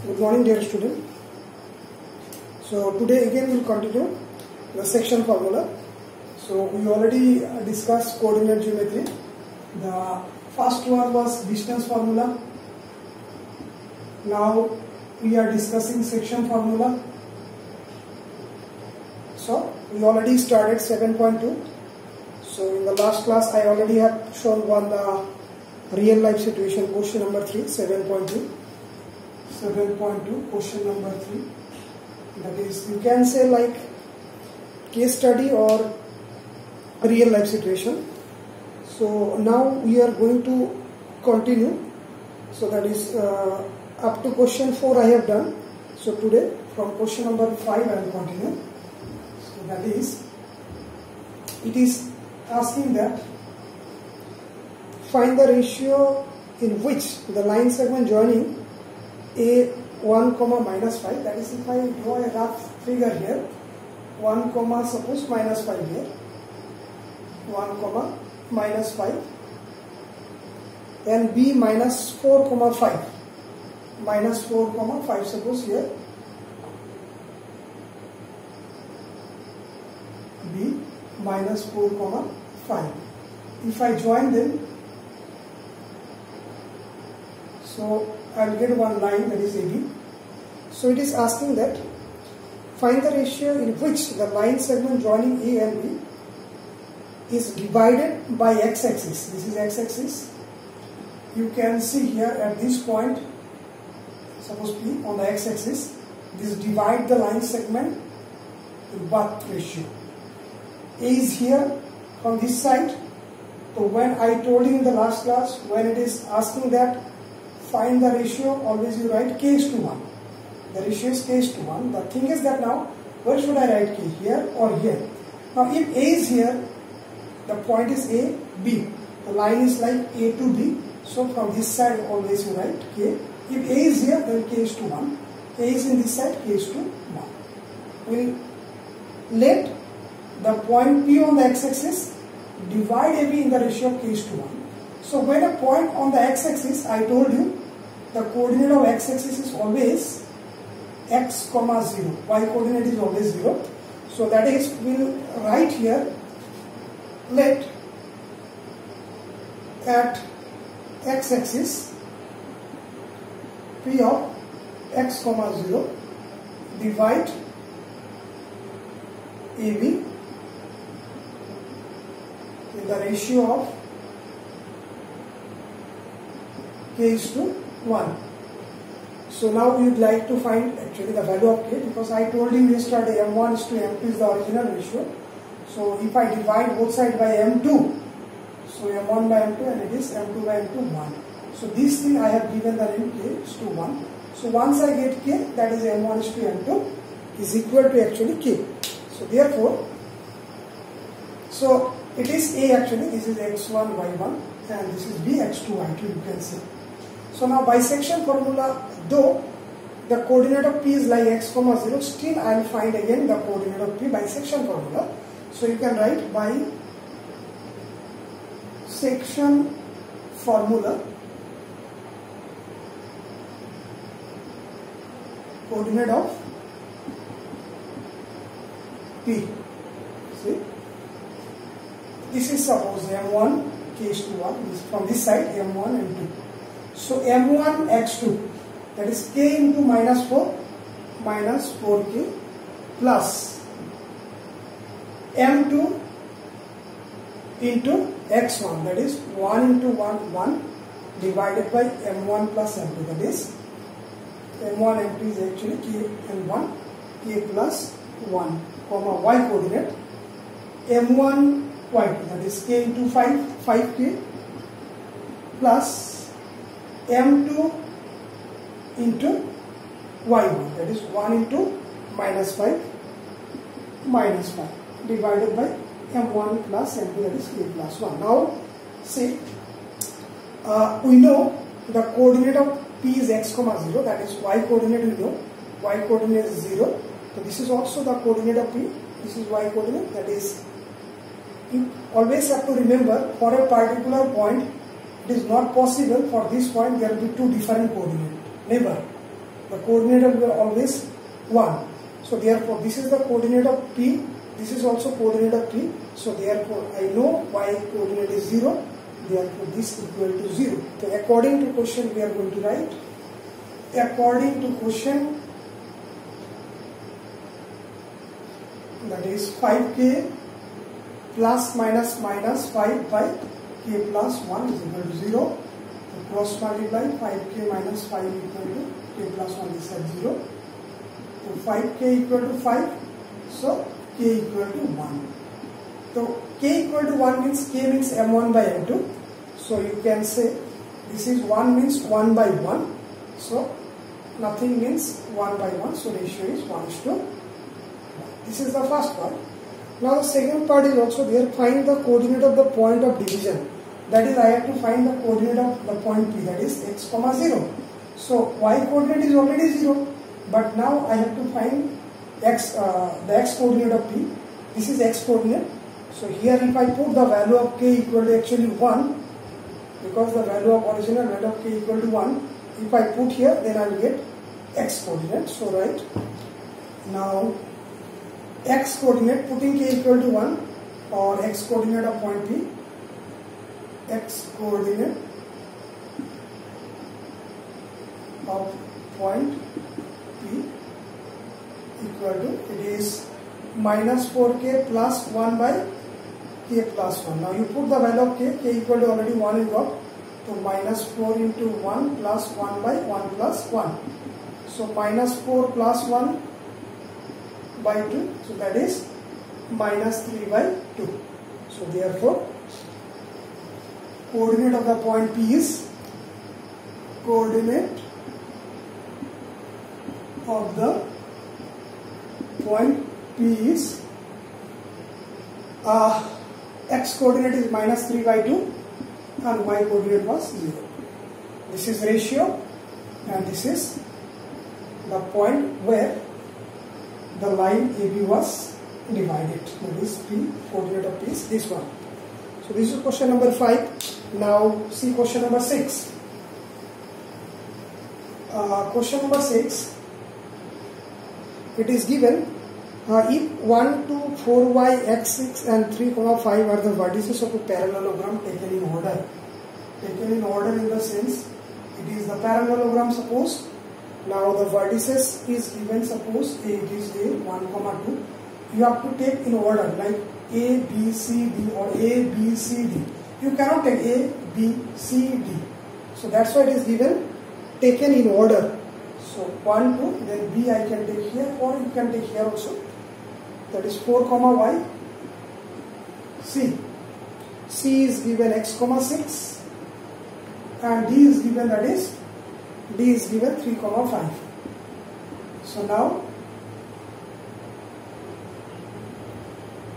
Good morning, dear student. So today again we will continue the section formula. So we already discussed coordinate geometry. The first one was distance formula. Now we are discussing section formula. So we already started 7.2. So in the last class I already have shown one real life situation, question number 3, 7.2. 7.2, question number 3. That is, you can say like case study or real life situation. So now we are going to continue. So that is up to question 4 I have done. So today from question number 5 I will continue. So that is, it is asking that find the ratio in which the line segment joining A1, minus 5, that is if I draw a rough figure here, 1, suppose minus 5 here, 1, minus 5, and B minus 4, 5, minus 4, 5, suppose here, B minus 4, 5. If I join them, so I will get one line, that is AB. So it is asking that find the ratio in which the line segment joining A and B is divided by x-axis. This is x-axis. You can see here at this point, suppose P on the x-axis, this divide the line segment in what ratio? A is here from this side. So when I told you in the last class, when it is asking that find the ratio, always you write k is to 1. The ratio is k is to 1. The thing is that now, where should I write k? Here or here? Now if A is here, the point is A, B. The line is like A to B. So from this side always you write k. If A is here, then k is to 1. A is in this side, k is to 1. We'll let the point P on the x-axis divide AB in the ratio k is to 1. So when a point on the x-axis, I told you, the coordinate of x-axis is always x, 0. Y coordinate is always 0. So that is, we will write here, let at x-axis P of x, 0 divide AB in the ratio of k is to 1. So now we would like to find actually the value of k, because I told you yesterday m1 is to m2 is the original ratio. So if I divide both sides by m2, so m1 by m2 and it is m2 by m2 1. So this thing I have given the name k is to 1. So once I get k, that is m1 is to m2 is equal to actually k. So therefore, so it is A actually, this is x1, y1 and this is B, x2, y2 you can say. So now bisection formula, though the coordinate of P is like x, 0, still I will find again the coordinate of P by section formula. So you can write by section formula coordinate of P. See, this is suppose m1 k is to 1, from this side m1 and 2. So m1 x2, that is k into minus 4 minus 4k plus m2 into x1, that is 1 into 1 1 divided by m1 plus m2, that is m1 m2 is actually k and 1, k plus 1 comma y coordinate m1 y2, that is k into 5k plus m2 into y1, that is 1 into minus 5 divided by m1 plus m2, that is k plus 1. Now see, we know the coordinate of P is x, 0, that is y coordinate we know, y coordinate is 0. So this is also the coordinate of P, this is y coordinate, that is, you always have to remember for a particular point it is not possible for this point there will be two different coordinates. Never. The coordinate will be always 1. So therefore this is the coordinate of P, this is also coordinate of P. So therefore I know y coordinate is 0, therefore this is equal to 0. So according to question we are going to write, according to question, that is 5k plus minus 5 by k plus 1 is equal to 0. So cross multiply, 5k minus 5 equal to k plus 1 is at 0. So 5k equal to 5, so k equal to 1. So k equal to 1 means k means m1 by m2. So you can say this is 1 means 1 by 1. So nothing means 1 by 1. So ratio is 1:1. This is the first part. Now the second part is also there. Find the coordinate of the point of division. That is, I have to find the coordinate of the point P, that is x comma 0. So y coordinate is already 0. But now I have to find x, the x coordinate of P. This is x coordinate. So here if I put the value of k equal to actually 1, because the value of original value of k equal to 1, if I put here, then I will get x coordinate. So right now x coordinate, putting k equal to 1 or x coordinate of point P, x coordinate of point P equal to, it is minus 4k plus 1 by k plus 1. Now you put the value of k equal to already 1 is got, so minus 4 into 1 plus 1 by 1 plus 1. So minus 4 plus 1 by 2, so that is minus 3 by 2. So therefore coordinate of the point P is, coordinate of the point P is x coordinate is minus 3 by 2 and y coordinate was 0. This is ratio and this is the point where the line AB was divided. That is P, coordinate of P is this one. So this is question number 5. Now see question number 6. Question number 6, it is given if 1, 2, 4y, x6 and 3, 5 are the vertices of a parallelogram taken in order. Taken in order in the sense, it is the parallelogram suppose. Now the vertices is given, suppose it is a 1, 2. You have to take in order like A, B, C, D or A, B, C, D. You cannot take A, B, C, D. So that's why it is given taken in order. So 1, 2, then B I can take here or you can take here also. That is 4, y. C. C is given x, 6 and D is given, that is D is given 3, 5. So now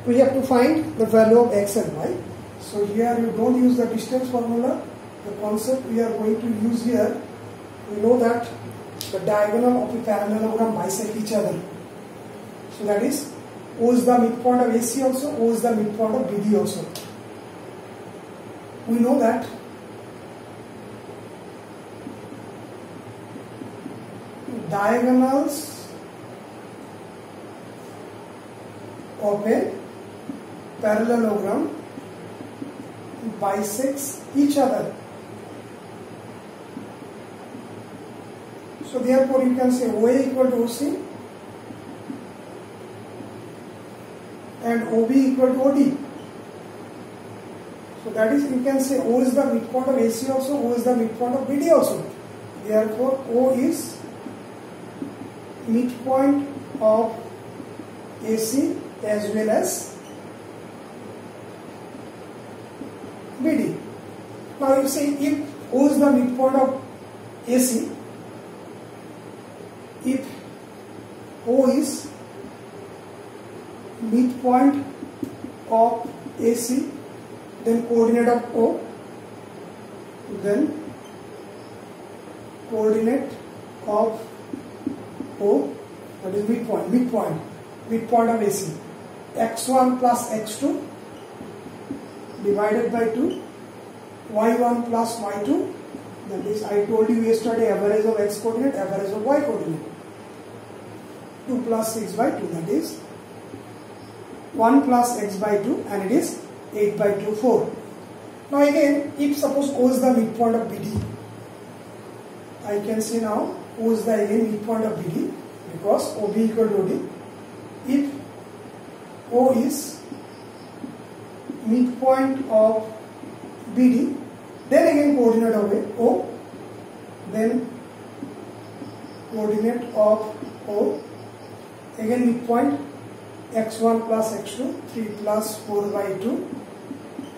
we have to find the value of x and y. So here you don't use the distance formula. The concept we are going to use here, we know that the diagonal of a parallelogram bisect each other. So that is O is the midpoint of AC also, O is the midpoint of BD also. We know that diagonals of a parallelogram bisects each other. So therefore you can say OA equal to OC and OB equal to OD. So that is, you can say O is the midpoint of AC also, O is the midpoint of BD also. Therefore O is midpoint of AC as well as BD. Now you see, if O is the midpoint of AC, if O is midpoint of AC, then coordinate of O, then coordinate of O, that is midpoint of AC, x1 plus x2 divided by 2, y1 plus y2 That is, I told you yesterday, average of x coordinate, average of y coordinate. 2 plus 6 by 2, that is 1 plus x by 2, and it is 8 by 2, 4. Now again, if suppose O is the midpoint of BD, I can say now O is the again midpoint of BD, because OB equal to OD. If O is midpoint of BD, then again coordinate of O, then coordinate of O, again midpoint x1 plus x2, 3 plus 4 by 2,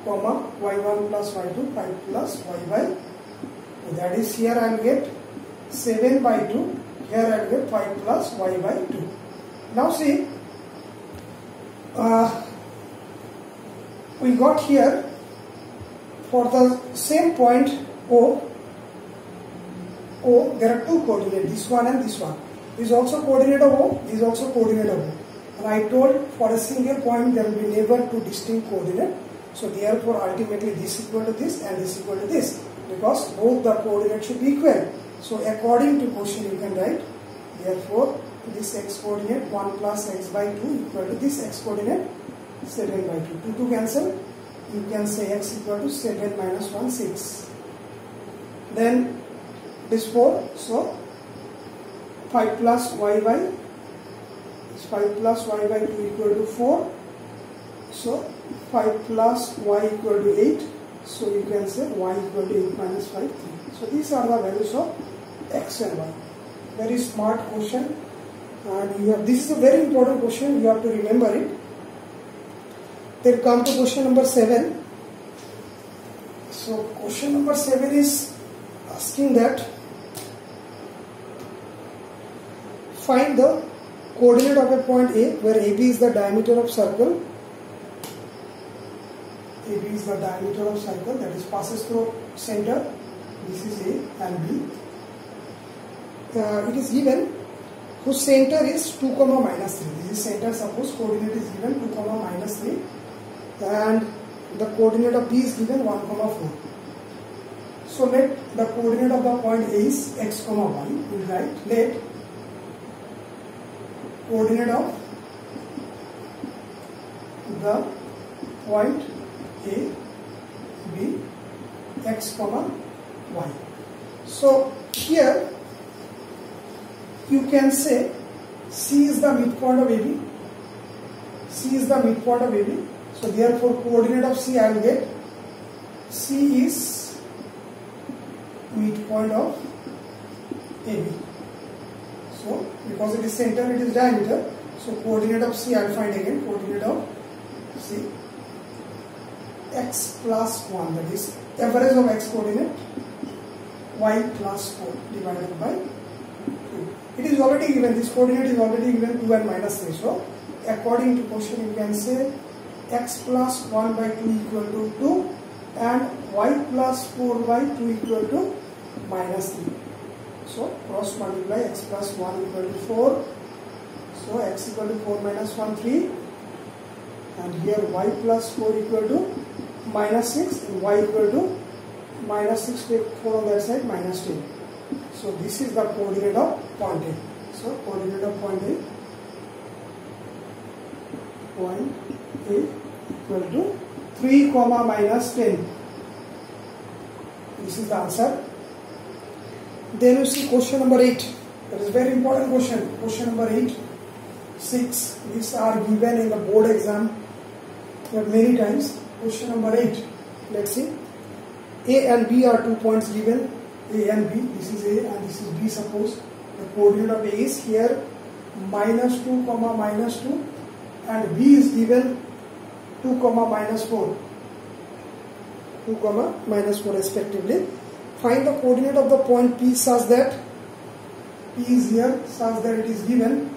comma y1 plus y2, 5 plus y by 2. That is, here I will get 7 by 2, here I will get 5 plus y by 2. Now see, we got here for the same point O, there are two coordinates, this one and this one. This is also coordinate of O, this is also coordinate of O. And I told for a single point there will be never two distinct coordinates. So therefore ultimately this equal to this and this equal to this, because both the coordinates should be equal. So according to question you can write, therefore this x coordinate 1 plus x by 2 equal to this x coordinate 7 by 2. 2 to cancel, you can say x equal to 7 minus 1, 6. Then this 4, so 5 plus y by 5 plus y by 2 equal to 4. So 5 plus y equal to 8. So you can say y equal to 8 minus 5, 3. So these are the values of x and y. Very smart question. And you have, this is a very important question, you have to remember it. Then come to question number 7. So question number 7 is asking that find the coordinate of a point A where AB is the diameter of circle. AB is the diameter of circle, that is passes through center. This is A and B. It is given whose center is 2, minus 3. This is center, suppose coordinate is given 2, minus 3, and the coordinate of B is given 1, 4. So let the coordinate of the point A is x, y. We will write let coordinate of the point A be x, y. So here you can say C is the midpoint of AB. C is the midpoint of AB. So therefore coordinate of C I will get C is midpoint of AB. So because it is center, it is diameter. So coordinate of C I will find again coordinate of C x plus 1, that is average of x coordinate y plus 4 divided by 2. It is already given, this coordinate is already given 2 and minus 3. So according to question you can say x plus 1 by 2 equal to 2 and y plus 4 by 2 equal to minus 3. So cross multiply x plus 1 equal to 4. So x equal to 4 minus 1, 3. And here y plus 4 equal to minus 6 and y equal to minus 6, take 4 on that side, minus 10. So this is the coordinate of point A. So coordinate of point A equal to 3, minus 10. This is the answer. Then you see question number 8. That is very important question. Question number 8, 6. These are given in the board exam many times. Question number 8. Let's see. A and B are 2 points given. A and B. This is A and this is B. Suppose the coordinate of A is here minus 2, minus 2, and B is given 2, minus 4. 2, minus 4 respectively. Find the coordinate of the point P such that P is here such that it is given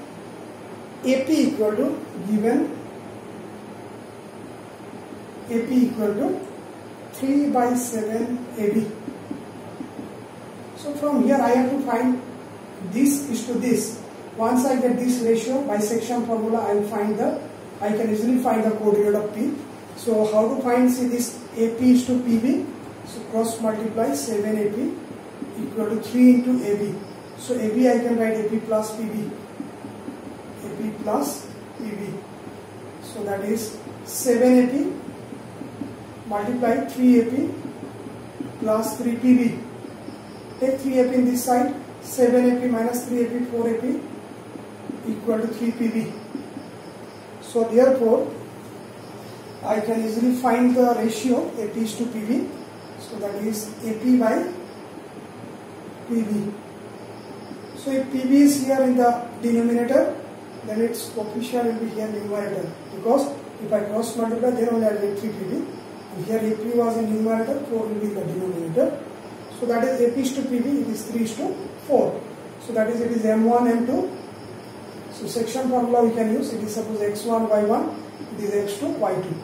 AP equal to AP equal to 3 by 7 AB. So from here I have to find this is to this. Once I get this ratio, bisection formula, I can easily find the coordinate of P. So how to find, see this AP is to PB. So cross multiply 7 AP equal to 3 into AB. So AB I can write AP plus PB. AP plus PB. So that is 7 AP multiply 3 AP plus 3 PB. Take 3 AP in this side. 7 AP minus 3 AP, 4 AP equal to 3 PB. So therefore, I can easily find the ratio AP is to PB. So that is AP by PB. So if PB is here in the denominator, then its coefficient will be here in numerator. Because if I cross multiply, then only I will get 3 PB. And here AP was in numerator, 4 will be in the denominator. So that is AP is to PB, it is 3 is to 4. So that is, it is M1, M2. So section formula we can use, it is suppose X1, Y1, it is X2, Y2.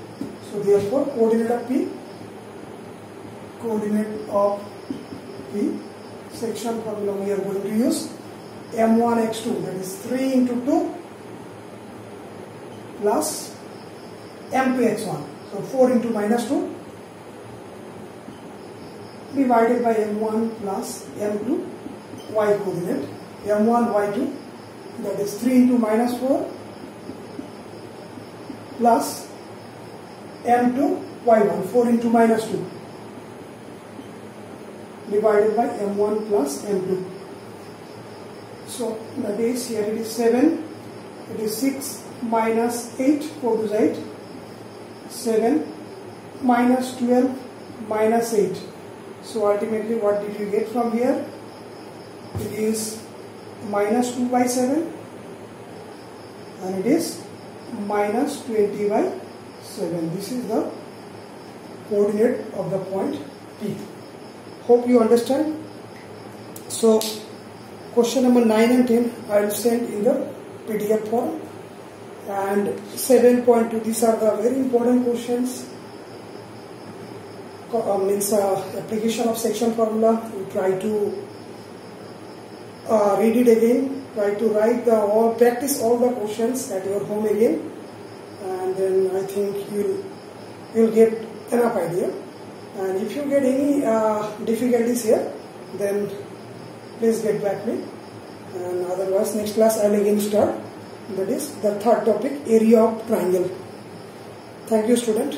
So therefore, coordinate of P, section formula we are going to use M1, X2, that is 3 into 2 plus M2, X1. So 4 into minus 2 divided by M1 plus M2 Y coordinate, M1 Y2, that is 3 into minus 4 plus M2 Y1, 4 into minus 2 divided by M1 plus M2. So that is, here it is 7, it is 6 minus 8, 4 to 8, 7 minus 12 minus 8. So ultimately what did you get from here? It is minus 2 by 7 and it is minus 20 by 7. This is the coordinate of the point P. Hope you understand. So question number 9 and 10 I will send in the PDF form, and 7.2, these are the very important questions. Means application of section formula. You try to read it again, try to write practice all the questions at your home again, and then I think you'll get enough idea. And if you get any difficulties here, then please get back me, and otherwise next class I will again start, that is the third topic, area of triangle. Thank you, student.